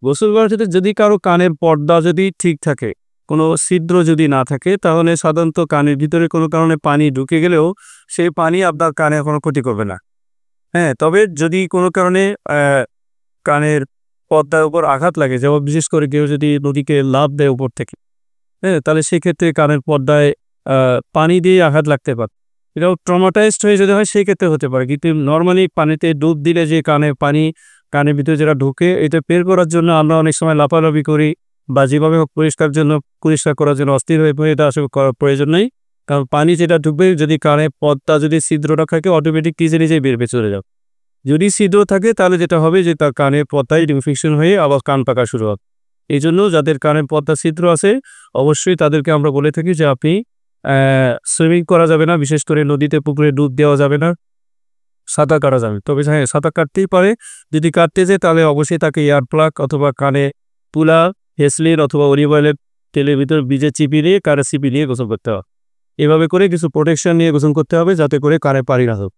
গোসল করার ক্ষেত্রে যদি কারো কানের পর্দা যদি ঠিক থাকে, কোনো ছিদ্র যদি না থাকে, তাহলে সাধারণত কানের ভিতরে কোনো কারণে পানি ঢুকে গেলেও সেই পানি আপনার কানে কোনো ক্ষতি করবে না। হ্যাঁ, তবে যদি কোনো কারণে কানের পর্দার উপর আঘাত লাগে, যেমন বিশেষ করে কেউ যদি নদীকে লাফ দেয় উপর থেকে, হ্যাঁ, তাহলে সেক্ষেত্রে কানের পর্দায় পানি দিয়ে আঘাত লাগতে পারে। এটাও ট্রমাটাইজড হয়ে যদি হয় সেই ক্ষেত্রে হতে পারে, কিন্তু নর্মালি পানিতে ডুব দিলে যে কানের ভিতরে যেটা ঢুকে, এটা বের করার জন্য আমরা অনেক সময় লাফালাফি করি বা যেভাবে হোক পরিষ্কার করার জন্য অস্থির হয়ে পড়ে, এটা আসলে করার প্রয়োজন নেই। কারণ পানি যেটা ঢুকবে, যদি কানের পর্দা যদি ছিদ্রটা থাকে, অটোমেটিক নিজে নিজেই বের চলে যাবে। যদি ছিদ্র থাকে তাহলে যেটা হবে যে তার কানের পর্দায় ইনফেকশন হয়ে আবার কান পাকা শুরু হবে। এই জন্য যাদের কানের পর্দা ছিদ্র আছে, অবশ্যই তাদেরকে আমরা বলে থাকি যে আপনি সুইমিং করা যাবে না, বিশেষ করে নদীতে পুকুরে ডুব দেওয়া যাবে না, সাঁতার কাটা যাবে। তবে হ্যাঁ, সাঁতার কাটতেই পারে। যদি কাটতে যায় তাহলে অবশ্যই তাকে এয়ার প্লাগ অথবা কানে তুলা, ভেসলিন অথবা অলিভ অয়েলের তেলের ভিতর ভিজে চিপিয়ে নিয়ে কানে চিপি নিয়ে গোসল করতে হবে। এভাবে করে কিছু প্রোটেকশন নিয়ে গোসল করতে হবে, যাতে করে কানে পানি না হোক।